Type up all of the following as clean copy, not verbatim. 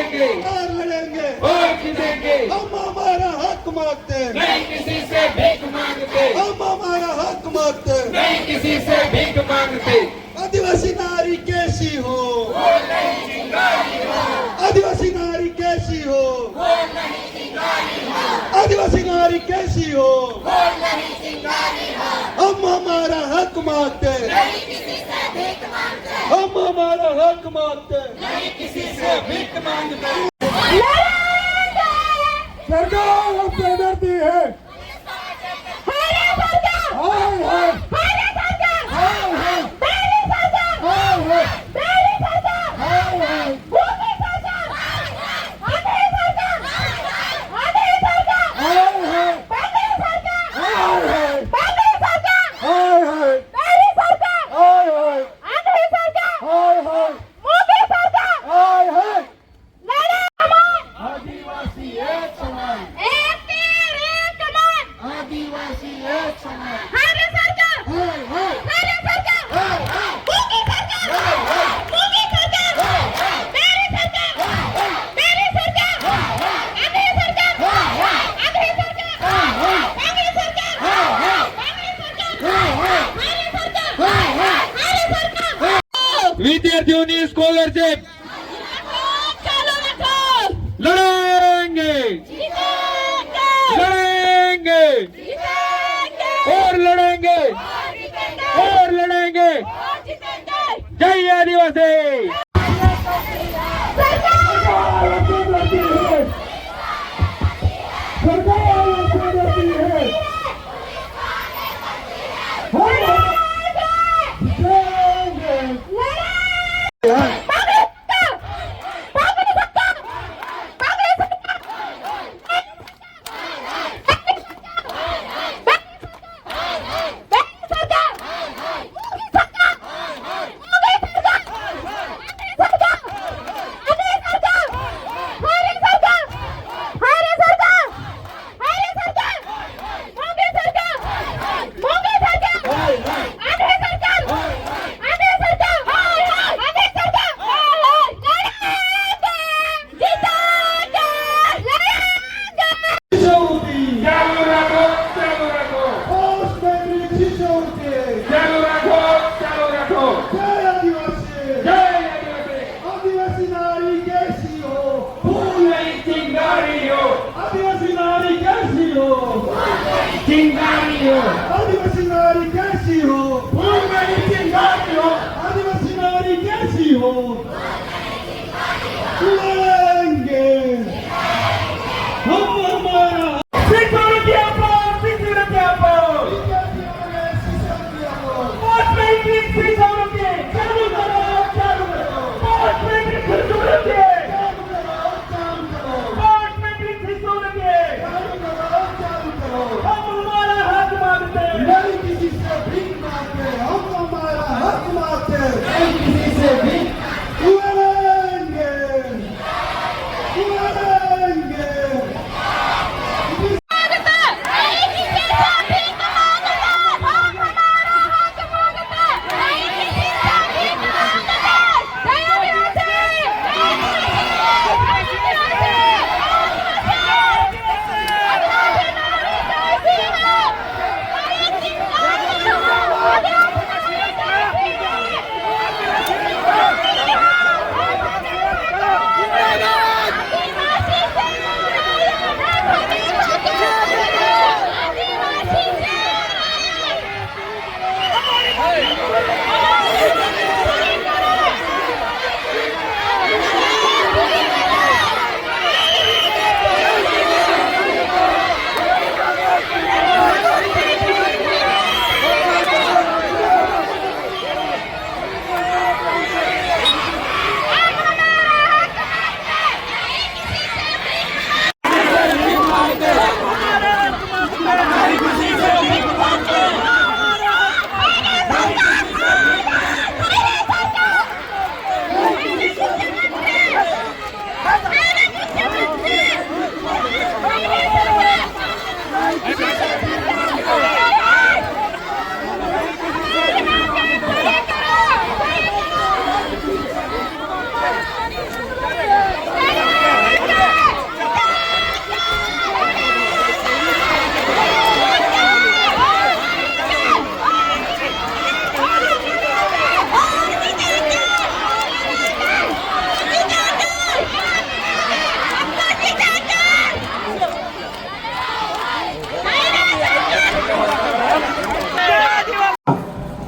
लड़ेंगे और लड़ेंगे और जीतेंगे। हम हमारा हक मांगते हैं, नहीं किसी से भीख मांगते, हम हमारा हक मांगते हैं। नहीं किसी से भीख मांगते। आदिवासी नारी कैसी हो, आदिवासी नारी कैसी हो, आदिवासी नारी कैसी हो, हम हमारा हक मांगते हैं, हम हमारा हक मांगते हैं। नहीं किसी से भीख मांगते। सरकार हमसे डरती है। हाय हाय हाय हाय आदिवासी एक समान, आदिवासी एक समान। विद्यार्थियों स्कॉलरशिप लड़ेंगे लड़ेंगे और लड़ेंगे और लड़ेंगे। जय आदिवासी। आदिवासी नारी कैसी हो, आदिवासी नारी कैसी हो, लड़ेंगे हम हमारा। हम हमारा हक मांगते हैं, नहीं किसी से भी।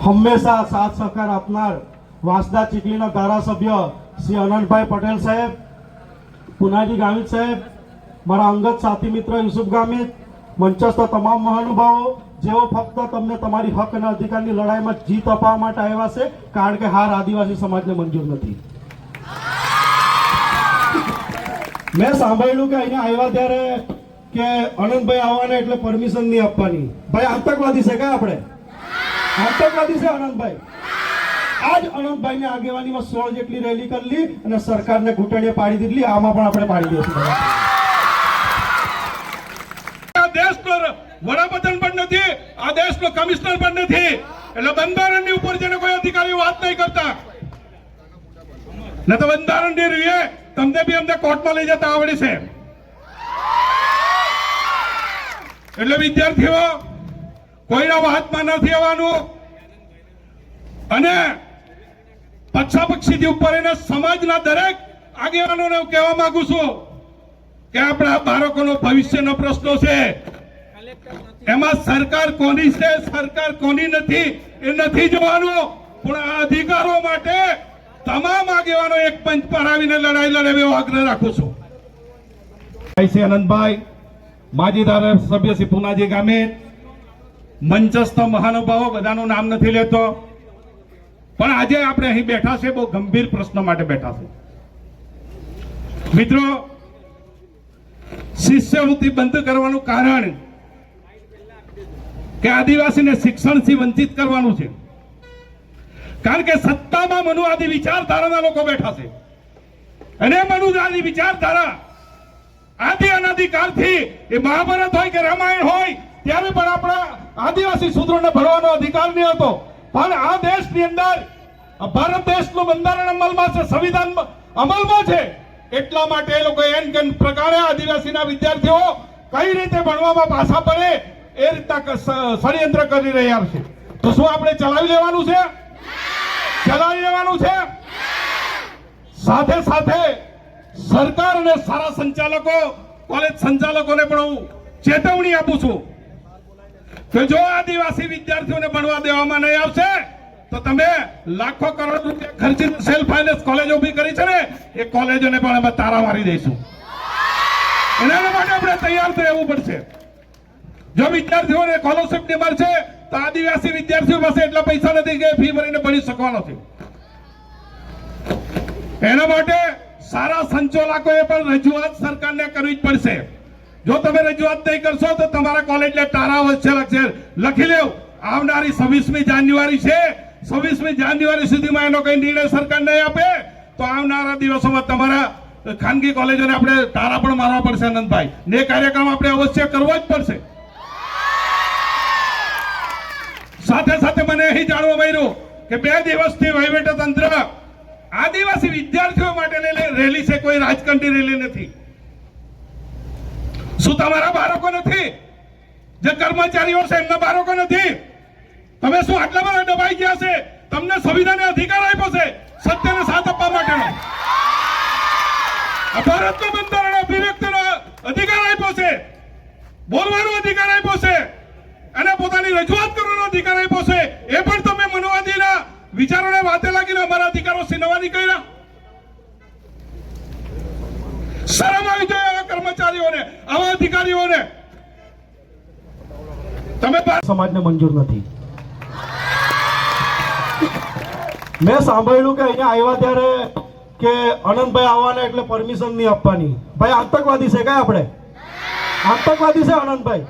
હંમેશા સાથ સહકાર આપનાર વાંસદા ચીખલીના ધારાસભ્ય શ્રી અનંતભાઈ પટેલ સાહેબ, પુનાજી ગામિત સાહેબ, મારા અંગત સાથી મિત્ર યુસુફ ગામિત, મંચસ્થ તમામ મહાનુભાવો જેઓ ફક્ત તમને તમારી હક અને અધિકારની લડાઈમાં જીત અપાવવા માટે આવ્યા છે, કારણ કે હાર આદિવાસી સમાજને મંજૂર નથી. મેં સાંભળ્યું કે અહીંયા આવ્યા ત્યારે કે અનંતભાઈ આવવાના એટલે પરમિશન નહીં આપવાની. ભાઈ આતંકવાદી છે કે આપણે આતંકવાદી છે અનંતભાઈ? આજ અનંતભાઈની આગેવાનીમાં 16 જેટલી રેલી કરી અને સરકારને ઘૂંટણીએ પાડી દીધી. આમાં પણ આપણે પાડી દઈશું. આ દેશનો વડાપ્રધાન પણ નથી, આ દેશનો કમિશનર પણ નથી, એટલે બંધારણની ઉપર જેને કોઈ અધિકારી વાત નહીં કરતા. ન તો બંધારણની રીએ તમને બી અમને કોર્ટમાં લઈ જતા આવડે છે. એટલે વિદ્યાર્થીઓ કોઈના વાતમાં નથી આવવાનું. અને પક્ષાપક્ષીથી ઉપર એને સમાજના દરેક આગેવાનોને હું કહેવા માંગુ છું કે આપણા બાળકોનો ભવિષ્યનો પ્રશ્ન છે. એમાં સરકાર કોની છે, સરકાર કોની નથી એ નથી જોવાનું, પણ આ અધિકારો માટે તમામ આગેવાનો એક પંચ પર આવીને લડાઈ લડે એવો આગ્રહ રાખું છું. અનંતભાઈ, માજી ધારાસભ્ય શ્રી પુનાજી ગામિત, મંચસ્થ મહાનુભાવો, બધાનું નામ નથી લેતો, પણ આજે આપણે અહીં બેઠા છે બહુ ગંભીર પ્રશ્ન માટે બેઠા છે. મિત્રો, શિષ્યવૃત્તિ બંધ કરવાનું કારણ કે આદિવાસીને શિક્ષણથી વંચિત કરવાનું છે. કારણ કે સત્તામાં મનુવાદી વિચારધારાના લોકો બેઠા છે અને મનુવાદી વિચારધારા આદિ અનાદિકાળથી એ મહાભારત હોય કે રામાયણ હોય ત્યારે પણ આપણા આદિવાસી શૂદ્રોને ભણવાનો અધિકાર નહીં હતો. પણ આ દેશની અંદર ભારત દેશનું બંધારણ અમલમાં છે, સંવિધાન અમલમાં છે, એટલા માટે એ લોકો એન કેન પ્રકારે આદિવાસીના વિદ્યાર્થીઓ કઈ રીતે ભણવામાં પાછા પડે એ રીતના ષડયંત્ર કરી રહ્યા છે. તો શું આપણે ચલાવી લેવાનું છે? ચલાવી લેવાનું છે. સાથે સાથે સરકાર અને સારા સંચાલકો, કોલેજ સંચાલકોને પણ હું ચેતવણી આપું છું કે જો આદિવાસી વિદ્યાર્થીઓને ભણવા દેવામાં નહીં આવશે તો તમે લાખો કરોડ રૂપિયા ખર્ચીને સેલ્ફ ફાઇનાન્સ કોલેજો ઊભી કરી છે ને, એ કોલેજોને પણ અમે તારા મારી દઈશું. એના માટે આપણે તૈયાર રહેવું પડશે. જો વિદ્યાર્થીઓને સ્કોલરશીપ ની મળશે તો આદિવાસી વિદ્યાર્થીઓ પાસે એટલા પૈસા નથી કે ફી ભરીને ભણી શકવાનો છે. એના માટે સારા સંચાલકોએ પણ રજૂઆત સરકારને કરવી જ પડશે. જો તમે રજૂઆત નહીં કરશો તો તમારા કોલેજને તારા અક્ષર લખી લેવ. આવનારી 26મી જાન્યુઆરી છે, 26મી જાન્યુઆરી સુધીમાં એનો કઈ નિર્ણય સરકાર નહીં આપે તો આવનારા દિવસોમાં તમારા ખાનગી કોલેજોને આપણે તારા પણ મારવા પડશે. આનંદભાઈ, ને કાર્યક્રમ આપણે અવશ્ય કરવો જ પડશે. સાથે સાથે મને અહીં જાણવા મળ્યું કે 2 દિવસથી વહીવટીતંત્ર આદિવાસી વિદ્યાર્થીઓ માટે રેલી છે, કોઈ રાજકારણની રેલી નથી. શું તમારા બાળકો નથી? જે કર્મચારીઓ છે એમના બાળકો નથી? તમે શું આટલા બધા દબાઈ ગયા છે? તમને સંવિધાને અધિકાર આપ્યો છે સત્યને સાથ આપવા માટેનો. ભારતનું બંધારણ અભિવ્યક્તિનો અધિકાર આપ્યો છે, બોલવાનો અધિકાર આપ્યો છે અને પોતાની રજૂઆત કરવાનો અધિકાર આપ્યો છે. એ પણ તમે મનોવાદીના વિચારોને વાતે લાગીને અમારા અધિકારો સીનવાની કર્યા. શરમ આવી જોઈએ આવા કર્મચારીઓને, આવા અધિકારીઓને. તમે સમાજને મંજૂર નથી. મેં સાંભળ્યું કે અહીંયા આવ્યા ત્યારે કે અનંતભાઈ આવવાના એટલે પરમિશન નહીં આપવાની. ભાઈ આતંકવાદી છે કે આપણે આતંકવાદી છે અનંતભાઈ?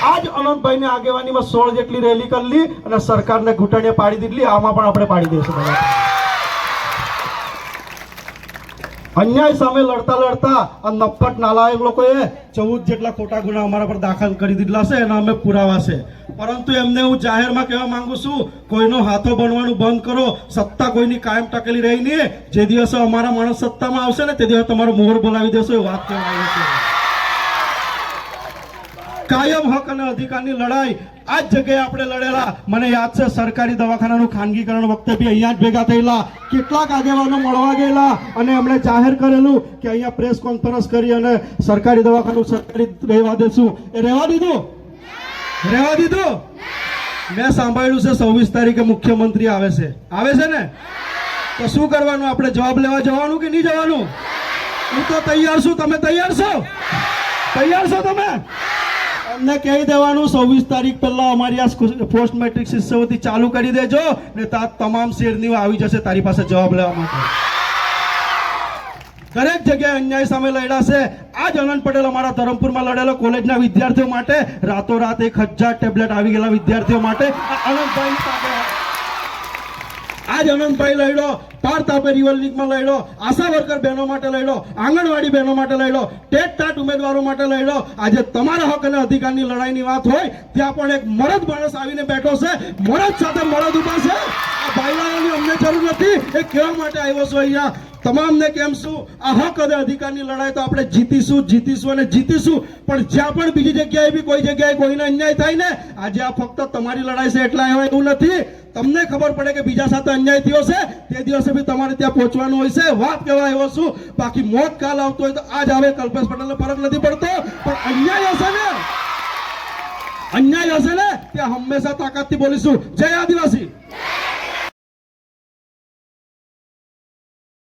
આજ અનંતભાઈની આગેવાનીમાં 16 જેટલી રેલી કરી અને સરકારને ઘૂંટણીએ પાડી દીધી. આમાં પણ આપણે પાડી દઈશું. અન્યાય સામે લડતા લડતા આ નફ્ફટ નાલાયક લોકોએ 14 જેટલા ખોટા ગુના અમારા પર દાખલ કરી દીધા છે, એના અમે પુરાવા છે. પરંતુ એમને હું જાહેરમાં કહેવા માંગુ છું, કોઈનો હાથો બનવાનું બંધ કરો. સત્તા કોઈની કાયમ ટકેલી રહી નહીં. જે દિવસે અમારા માણસ સત્તામાં આવશે ને તે દિવસે તમારો મોહર બોલાવી દેશો, એ વાત કહેવા આવી છે. કાયમ હક અને અધિકારની લડાઈ આ જ જગ્યાએ આપણે લડેલા. મને યાદ છે સરકારી દવાખાનાનું ખાનગીકરણ વખતે બી અહીંયા જ ભેગા થયેલા. કેટલાક આગેવાનો મળવા ગયેલા અને એમણે જાહેર કરેલું કે અહીંયા પ્રેસ કોન્ફરન્સ કરી અને સરકારી દવાખાનું સરકારી રહેવા દેશું. એ રહેવા દીધું? રહેવા દીધું? મેં સાંભળ્યું છે 26 તારીખે મુખ્યમંત્રી આવે છે ને? તો શું કરવાનું? આપણે જવાબ લેવા જવાનું કે નહીં જવાનું? હું તો તૈયાર છું. તમે તૈયાર છો? તૈયાર છો તમે? અમને કહી દેવાનું 26 તારીખ પહેલા અમારી આ પોસ્ટ મેટ્રિક શિષ્યવૃત્તિ ચાલુ કરી દેજો ને તમામ શેરનીઓ આવી જશે તારી પાસે જવાબ લેવા માટે. દરેક જગ્યાએ અન્યાય સામે લડ્યા છે. આજ અનંત પટેલ અમારા ધરમપુરમાં લડેલો કોલેજના વિદ્યાર્થીઓ માટે, રાતોરાત 1000 ટેબ્લેટ આવી ગયેલા વિદ્યાર્થીઓ માટે અનંતભાઈ આજ અનંતભાઈ લડ્યો. પાર તાપે રિવર લીગમાં લડ્યો. આશા વર્કર બહેનો માટે લડ્યો. આંગણવાડી બહેનો માટે લડ્યો. ટેટ ટાટ ઉમેદવારો માટે લડ્યો. આજે તમારા હક અને અધિકારની લડાઈની વાત હોય ત્યાં પણ એક મરદ માણસ આવીને બેઠો છે. મરદ સાથે મરદ ઉભા છે. આ ભાઈલાઓની અમને જરૂર નથી. એ કહેવા માટે આવ્યો છું અહીંયા તમામને કેમ શું આ હક અને અધિકારની લડાઈ તો આપણે જીતીશું અને જીતીશું. પણ જ્યાં પણ બીજી જગ્યાએ બી કોઈ જગ્યાએ કોઈને અન્યાય થાય ને, આજે આ ફક્ત તમારી લડાઈ છે એટલા એવા એવું નથી. તમને ખબર પડે કે બીજા સાથે અન્યાય થયો છે તે દિવસે બી તમારે ત્યાં પહોંચવાનું હોય છે. વાત કહેવા આવ્યો છું. બાકી મોત કાલ આવતો હોય તો આજ આવે કલ્પેશ પટેલને ફરક નથી પડતો. પણ અન્યાય હશે ને ત્યાં હંમેશા તાકાતથી બોલીશું. જય આદિવાસી.